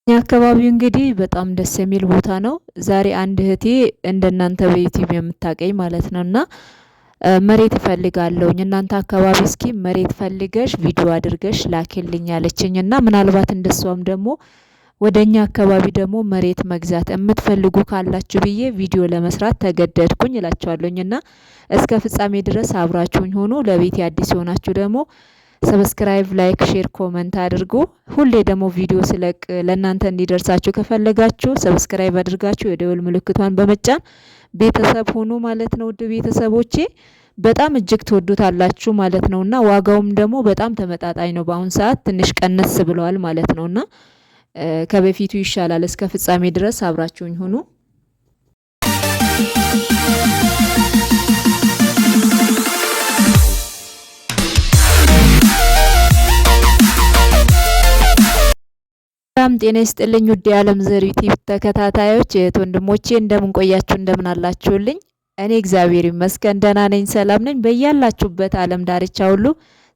የአካባቢው እንግዲህ በጣም ደስ የሚል ቦታ ነው። ዛሬ አንድ እህቴ እንደናንተ በዩቲዩብ የምታቀኝ ማለት ነው እና መሬት እፈልጋለሁኝ እናንተ አካባቢ እስኪ መሬት ፈልገሽ ቪዲዮ አድርገሽ ላኪልኝ አለችኝ እና ምናልባት እንደሷም ደግሞ ወደ እኛ አካባቢ ደግሞ መሬት መግዛት የምትፈልጉ ካላችሁ ብዬ ቪዲዮ ለመስራት ተገደድኩኝ እላችኋለሁኝ እና እስከ ፍጻሜ ድረስ አብራችሁኝ ሆኖ ለቤቴ አዲስ የሆናችሁ ደግሞ ሰብስክራይብ፣ ላይክ፣ ሼር፣ ኮመንት አድርጉ። ሁሌ ደግሞ ቪዲዮ ስለቅ ለእናንተ እንዲደርሳችሁ ከፈለጋችሁ ሰብስክራይብ አድርጋችሁ የደወል ምልክቷን በመጫን ቤተሰብ ሁኑ ማለት ነው። ውድ ቤተሰቦቼ በጣም እጅግ ትወዱታላችሁ ማለት ነውና ዋጋውም ደግሞ በጣም ተመጣጣኝ ነው። በአሁን ሰዓት ትንሽ ቀነስ ብለዋል ማለት ነውና ከበፊቱ ይሻላል። እስከ ፍጻሜ ድረስ አብራችሁኝ ሁኑ። ሰላም ጤና ይስጥልኝ ውድ የዓለም ዘር ዩቲዩብ ተከታታዮች እህት ወንድሞቼ እንደምን ቆያችሁ? እንደምን አላችሁልኝ? እኔ እግዚአብሔር ይመስገን ደህና ነኝ፣ ሰላም ነኝ። በያላችሁበት ዓለም ዳርቻ ሁሉ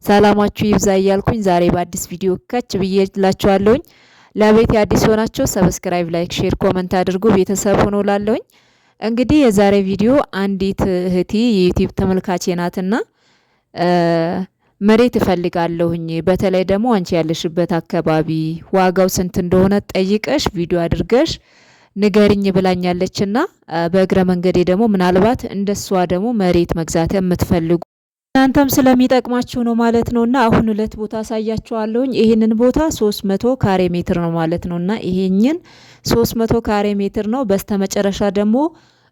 ሰላማችሁ ይብዛ እያልኩኝ ዛሬ በአዲስ ቪዲዮ ከች ብዬላችኋለሁኝ። ለቤት አዲስ ሆናችሁ ሰብስክራይብ፣ ላይክ፣ ሼር፣ ኮመንት አድርጉ ቤተሰብ ሆኖ ላለሁኝ። እንግዲህ የዛሬ ቪዲዮ አንዲት እህቴ የዩቲዩብ ተመልካቼ ናትና መሬት እፈልጋለሁኝ በተለይ ደግሞ አንቺ ያለሽበት አካባቢ ዋጋው ስንት እንደሆነ ጠይቀሽ ቪዲዮ አድርገሽ ንገሪኝ ብላኛለችና በእግረ መንገዴ ደግሞ ምናልባት እንደሷ ደግሞ መሬት መግዛት የምትፈልጉ እናንተም ስለሚጠቅማችሁ ነው ማለት ነውና አሁን ሁለት ቦታ አሳያችኋለሁኝ። ይሄንን ቦታ 300 ካሬ ሜትር ነው ማለት ነውና ይሄንን 300 ካሬ ሜትር ነው። በስተመጨረሻ ደግሞ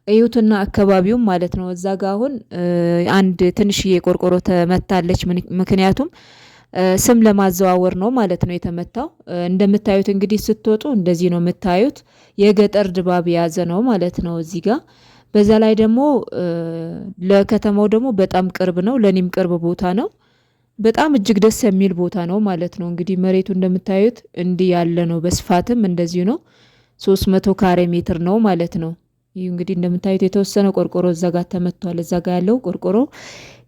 እዩትና አካባቢውም ማለት ነው። እዛ ጋር አሁን አንድ ትንሽዬ ቆርቆሮ ተመታለች። ምክንያቱም ስም ለማዘዋወር ነው ማለት ነው የተመታው። እንደምታዩት እንግዲህ ስትወጡ እንደዚህ ነው የምታዩት። የገጠር ድባብ የያዘ ነው ማለት ነው እዚህ ጋር። በዛ ላይ ደግሞ ለከተማው ደግሞ በጣም ቅርብ ነው። ለኔም ቅርብ ቦታ ነው። በጣም እጅግ ደስ የሚል ቦታ ነው ማለት ነው። እንግዲህ መሬቱ እንደምታዩት እንዲህ ያለ ነው። በስፋትም እንደዚሁ ነው። 300 ካሬ ሜትር ነው ማለት ነው። ይህ እንግዲህ እንደምታዩት የተወሰነ ቆርቆሮ እዛ ጋር ተመቷል። እዛ ጋር ያለው ቆርቆሮ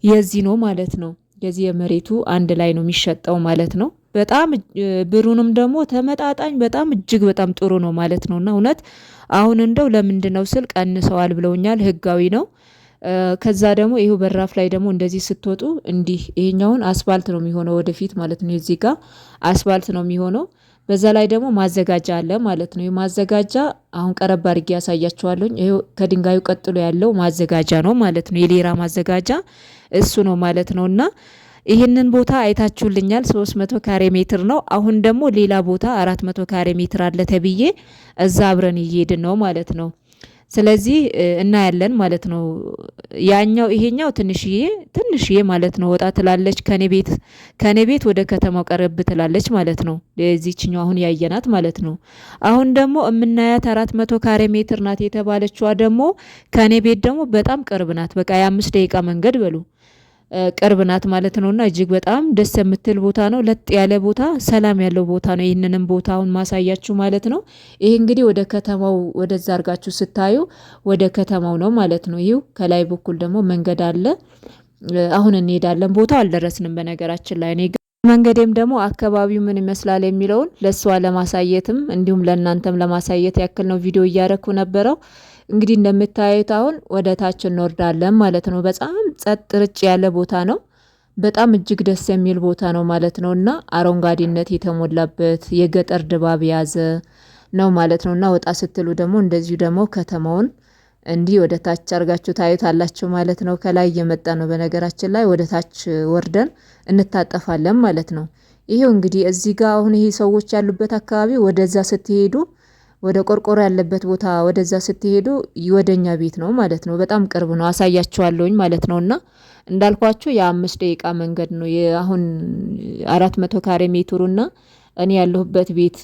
የዚህ ነው ማለት ነው። የዚህ የመሬቱ አንድ ላይ ነው የሚሸጠው ማለት ነው። በጣም ብሩንም ደግሞ ተመጣጣኝ በጣም እጅግ በጣም ጥሩ ነው ማለት ነውና እውነት አሁን እንደው ለምንድነው ስል ቀንሰዋል ብለውኛል። ህጋዊ ነው። ከዛ ደግሞ ይሄው በራፍ ላይ ደግሞ እንደዚህ ስትወጡ እንዲህ ይሄኛውን አስፋልት ነው የሚሆነው ወደፊት ማለት ነው። እዚህ ጋር አስፋልት ነው የሚሆነው። በዛ ላይ ደግሞ ማዘጋጃ አለ ማለት ነው። የማዘጋጃ አሁን ቀረብ አድርጌ ያሳያችኋለሁ። ይሄው ከድንጋዩ ቀጥሎ ያለው ማዘጋጃ ነው ማለት ነው። የሌራ ማዘጋጃ እሱ ነው ማለት ነውና ይህንን ቦታ አይታችሁልኛል። 300 ካሬ ሜትር ነው። አሁን ደግሞ ሌላ ቦታ 400 ካሬ ሜትር አለ ተብዬ እዛ አብረን እየሄድን ነው ማለት ነው። ስለዚህ እናያለን ማለት ነው። ያኛው ይሄኛው ትንሽዬ ማለት ነው ወጣ ትላለች ከኔ ቤት ወደ ከተማው ቀረብ ትላለች ማለት ነው። እዚህኛው አሁን ያየናት ማለት ነው። አሁን ደግሞ የምናያት 400 ካሬ ሜትር ናት የተባለችዋ ደግሞ ከኔ ቤት ደግሞ በጣም ቅርብ ናት። በቃ የ5 ደቂቃ መንገድ በሉ ቅርብ ናት ማለት ነውና እጅግ በጣም ደስ የምትል ቦታ ነው። ለጥ ያለ ቦታ፣ ሰላም ያለው ቦታ ነው። ይህንንም ቦታውን ማሳያችሁ ማለት ነው። ይሄ እንግዲህ ወደ ከተማው ወደዛ አርጋችሁ ስታዩ ወደ ከተማው ነው ማለት ነው። ይሄው ከላይ በኩል ደግሞ መንገድ አለ። አሁን እንሄዳለን። ቦታው አልደረስንም በነገራችን ላይ። እኔ መንገዴም ደግሞ አካባቢው ምን ይመስላል የሚለውን ለሷ ለማሳየትም እንዲሁም ለእናንተም ለማሳየት ያክል ነው ቪዲዮ እያረኩ ነበረው። እንግዲህ እንደምታዩት አሁን ወደ ታች እንወርዳለን ማለት ነው። በጣም ጸጥ ርጭ ያለ ቦታ ነው። በጣም እጅግ ደስ የሚል ቦታ ነው ማለት ነውና አረንጓዴነት የተሞላበት የገጠር ድባብ ያዘ ነው ማለት ነውና ወጣ ስትሉ ደግሞ እንደዚሁ ደግሞ ከተማውን እንዲህ ወደ ታች አርጋችሁ ታዩታላችሁ ማለት ነው። ከላይ እየመጣ ነው በነገራችን ላይ ወደ ታች ወርደን እንታጠፋለን ማለት ነው። ይሄው እንግዲህ እዚህ ጋር አሁን ይሄ ሰዎች ያሉበት አካባቢ ወደዛ ስትሄዱ ወደ ቆርቆሮ ያለበት ቦታ ወደዛ ስትሄዱ ወደኛ ቤት ነው ማለት ነው። በጣም ቅርብ ነው። አሳያችኋለሁኝ ማለት ነውና እንዳልኳችሁ የ5 ደቂቃ መንገድ ነው። አሁን 400 ካሬ ሜትሩና እኔ ያለሁበት ቤት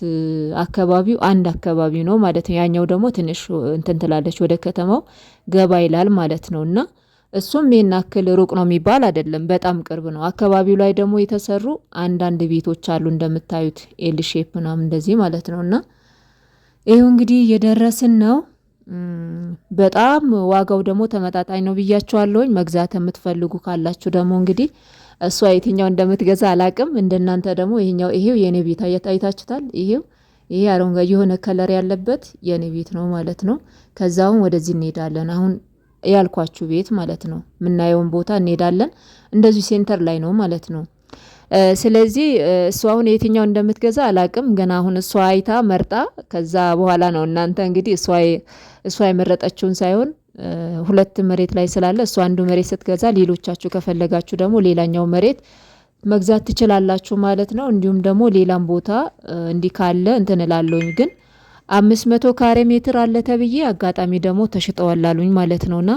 አካባቢው አንድ አካባቢ ነው ማለት ነው። ያኛው ደግሞ ትንሽ እንትን ትላለች ወደ ከተማው ገባ ይላል ማለት ነውና እሱም ይሄን አክል ሩቅ ነው የሚባል አይደለም። በጣም ቅርብ ነው። አካባቢው ላይ ደግሞ የተሰሩ አንዳንድ ቤቶች አሉ እንደምታዩት ኤል ሼፕ ምናምን እንደዚህ ማለት ነውና ይሄው እንግዲህ እየደረስን ነው። በጣም ዋጋው ደግሞ ተመጣጣኝ ነው ብያችኋለሁኝ። መግዛት የምትፈልጉ ካላችሁ ደግሞ እንግዲህ እሷ የትኛው እንደምትገዛ አላቅም። እንደናንተ ደግሞ ይሄው የኔ ቤት አይታችሁታል። ይሄው ይሄ አረንጓዴ የሆነ ከለር ያለበት የኔ ቤት ነው ማለት ነው። ከዛውን ወደዚህ እንሄዳለን። አሁን ያልኳችሁ ቤት ማለት ነው። የምናየውን ቦታ እንሄዳለን። እንደዚህ ሴንተር ላይ ነው ማለት ነው። ስለዚህ እሷ አሁን የትኛው እንደምትገዛ አላቅም። ገና አሁን እሷ አይታ መርጣ ከዛ በኋላ ነው እናንተ እንግዲህ እሷ የመረጠችውን ሳይሆን ሁለት መሬት ላይ ስላለ እሷ አንዱ መሬት ስትገዛ ሌሎቻችሁ ከፈለጋችሁ ደግሞ ሌላኛው መሬት መግዛት ትችላላችሁ ማለት ነው። እንዲሁም ደግሞ ሌላም ቦታ እንዲህ ካለ እንትን እላለሁኝ ግን 500 ካሬ ሜትር አለ ተብዬ አጋጣሚ ደግሞ ተሽጠዋል አሉኝ ማለት ነውና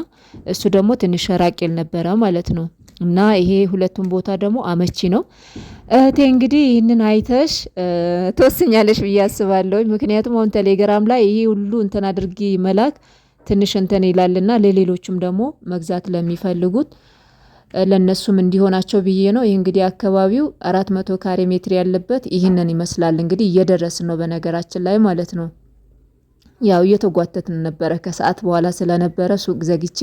እሱ ደግሞ ትንሽ ራቅ ይል ነበረ ማለት ነው። እና ይሄ ሁለቱም ቦታ ደግሞ አመቺ ነው። እህቴ እንግዲህ ይህንን አይተሽ ትወስኛለሽ ብዬ አስባለሁ። ምክንያቱም አሁን ቴሌግራም ላይ ይሄ ሁሉ እንትን አድርጊ መላክ ትንሽ እንትን ይላልና ለሌሎችም ደግሞ መግዛት ለሚፈልጉት ለነሱም እንዲሆናቸው ብዬ ነው። ይህ እንግዲህ አካባቢው 400 ካሬ ሜትር ያለበት ይህንን ይመስላል። እንግዲህ እየደረስን ነው በነገራችን ላይ ማለት ነው። ያው እየተጓተትን ነበረ ከሰዓት በኋላ ስለነበረ ሱቅ ዘግቼ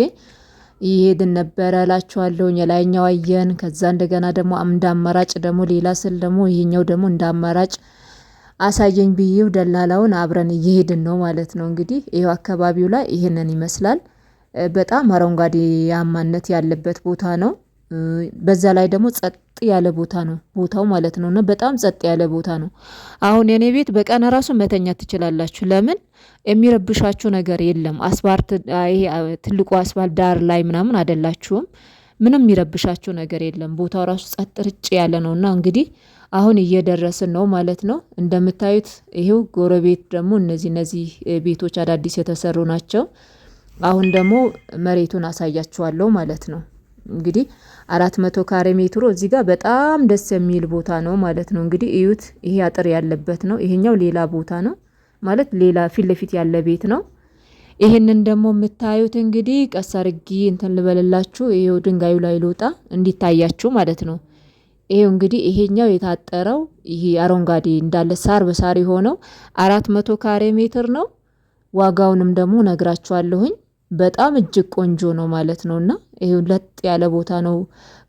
ይሄድን ነበረ እላችኋለሁ። የላይኛው አየን። ከዛ እንደገና ደግሞ እንደ አማራጭ ደግሞ ሌላ ስል ደግሞ ይሄኛው ደግሞ እንደ አማራጭ አሳየኝ ብዬው ደላላውን አብረን እየሄድን ነው ማለት ነው። እንግዲህ ይሄው አካባቢው ላይ ይሄንን ይመስላል። በጣም አረንጓዴ ያማነት ያለበት ቦታ ነው። በዛ ላይ ደግሞ ጸጥ ያለ ቦታ ነው ቦታው ማለት ነው። እና በጣም ጸጥ ያለ ቦታ ነው። አሁን የኔ ቤት በቀን ራሱ መተኛት ትችላላችሁ። ለምን የሚረብሻችሁ ነገር የለም። አስፓልት ይሄ ትልቁ አስፓልት ዳር ላይ ምናምን አይደላችሁም። ምንም የሚረብሻችሁ ነገር የለም። ቦታው ራሱ ጸጥ ርጭ ያለ ነውና እንግዲህ አሁን እየደረስን ነው ማለት ነው። እንደምታዩት ይሄው ጎረቤት ደግሞ እነዚህ ቤቶች አዳዲስ የተሰሩ ናቸው። አሁን ደግሞ መሬቱን አሳያችኋለሁ ማለት ነው። እንግዲህ 400 ካሬ ሜትሩ እዚህ ጋር በጣም ደስ የሚል ቦታ ነው ማለት ነው። እንግዲህ እዩት። ይሄ አጥር ያለበት ነው። ይሄኛው ሌላ ቦታ ነው ማለት ሌላ ፊት ለፊት ያለ ቤት ነው። ይሄንን ደግሞ የምታዩት እንግዲህ ቀስ አድርጌ እንትን ልበልላችሁ። ይሄው ድንጋዩ ላይ ልውጣ እንዲታያችሁ ማለት ነው። ይሄው እንግዲህ ይሄኛው የታጠረው ይሄ አረንጓዴ እንዳለ ሳር በሳር የሆነው 400 ካሬ ሜትር ነው። ዋጋውንም ደግሞ ነግራችኋለሁኝ። በጣም እጅግ ቆንጆ ነው ማለት ነውና ይሄው ለጥ ያለ ቦታ ነው።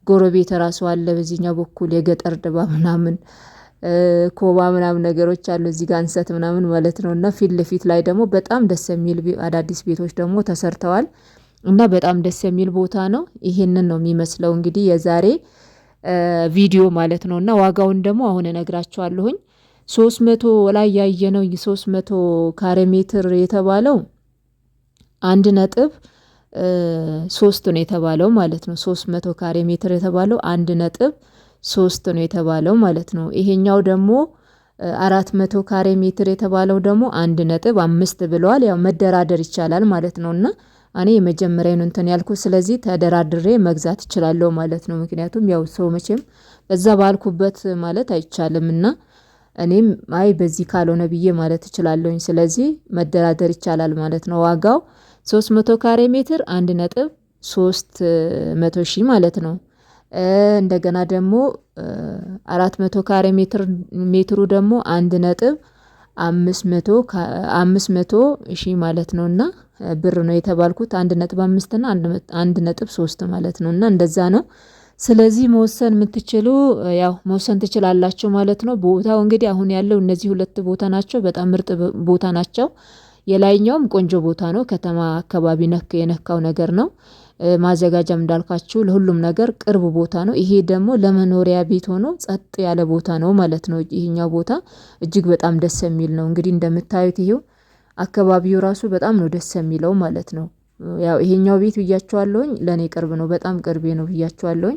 ጎረቤት ራሱ አለ በዚህኛው በኩል የገጠር ድባብ ምናምን ኮባ ምናምን ነገሮች አሉ እዚህ ጋር እንሰት ምናምን ማለት ነውና ፊት ለፊት ላይ ደግሞ በጣም ደስ የሚል አዳዲስ ቤቶች ደግሞ ተሰርተዋል እና በጣም ደስ የሚል ቦታ ነው። ይሄንን ነው የሚመስለው እንግዲህ የዛሬ ቪዲዮ ማለት ነውና ዋጋውን ደግሞ አሁን እነግራችኋለሁኝ። 300 ላይ ያየነው 300 ካሬ ሜትር የተባለው 1.3 ነው የተባለው ማለት ነው። 300 ካሬ ሜትር የተባለው 1.3 ነው የተባለው ማለት ነው። ይሄኛው ደግሞ 400 ካሬ ሜትር የተባለው ደግሞ 1.5 ብለዋል። ያው መደራደር ይቻላል ማለት ነውና እኔ የመጀመሪያውን እንትን ያልኩት ስለዚህ ተደራድሬ መግዛት እችላለሁ ማለት ነው። ምክንያቱም ያው ሰው መቼም በዛ ባልኩበት ማለት አይቻልምና እኔም አይ በዚህ ካልሆነ ብዬ ማለት እችላለሁኝ። ስለዚህ መደራደር ይቻላል ማለት ነው። ዋጋው 300 ካሬ ሜትር 1.3 ሺህ ማለት ነው። እንደገና ደግሞ 400 ካሬ ሜትሩ ደግሞ 1.5 ሺህ ማለት ነውና ብር ነው የተባልኩት 1.5 እና 1.3 ማለት ነውና እንደዛ ነው። ስለዚህ መወሰን የምትችሉ ያው መወሰን ትችላላችሁ ማለት ነው። ቦታው እንግዲህ አሁን ያለው እነዚህ ሁለት ቦታ ናቸው። በጣም ምርጥ ቦታ ናቸው። የላይኛውም ቆንጆ ቦታ ነው። ከተማ አካባቢ የነካው ነገር ነው። ማዘጋጃም እንዳልኳችሁ ለሁሉም ነገር ቅርብ ቦታ ነው። ይሄ ደግሞ ለመኖሪያ ቤት ሆኖ ጸጥ ያለ ቦታ ነው ማለት ነው። ይሄኛው ቦታ እጅግ በጣም ደስ የሚል ነው። እንግዲህ እንደምታዩት ይሄው አካባቢው ራሱ በጣም ነው ደስ የሚለው ማለት ነው። ያው ይሄኛው ቤት ብያችኋለሁኝ ለኔ ቅርብ ነው። በጣም ቅርቤ ነው ብያችኋለሁኝ።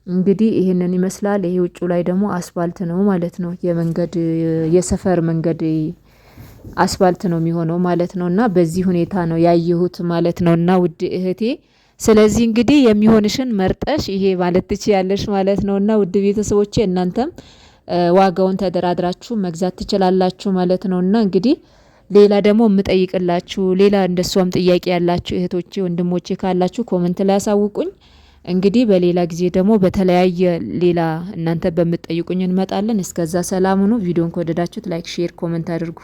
እንግዲህ ይሄንን ይመስላል። ይሄ ውጪው ላይ ደግሞ አስፋልት ነው ማለት ነው። የሰፈር መንገድ አስፋልት ነው የሚሆነው ማለት ነውና በዚህ ሁኔታ ነው ያየሁት ማለት ነውና ውድ እህቴ ስለዚህ እንግዲህ የሚሆንሽን መርጠሽ ይሄ ማለት ትችያለሽ ማለት ነውና ውድ ቤተሰቦቼ እናንተም ዋጋውን ተደራድራችሁ መግዛት ትችላላችሁ ማለት ነውና እንግዲህ ሌላ ደግሞ የምጠይቅላችሁ ሌላ እንደሷም ጥያቄ ያላችሁ እህቶቼ ወንድሞቼ ካላችሁ ኮሜንት ላይ አሳውቁኝ። እንግዲህ በሌላ ጊዜ ደግሞ በተለያየ ሌላ እናንተ በምትጠይቁኝ እንመጣለን። እስከዛ ሰላም ሁኑ። ቪዲዮን ከወደዳችሁት ላይክ፣ ሼር፣ ኮሜንት አድርጉ።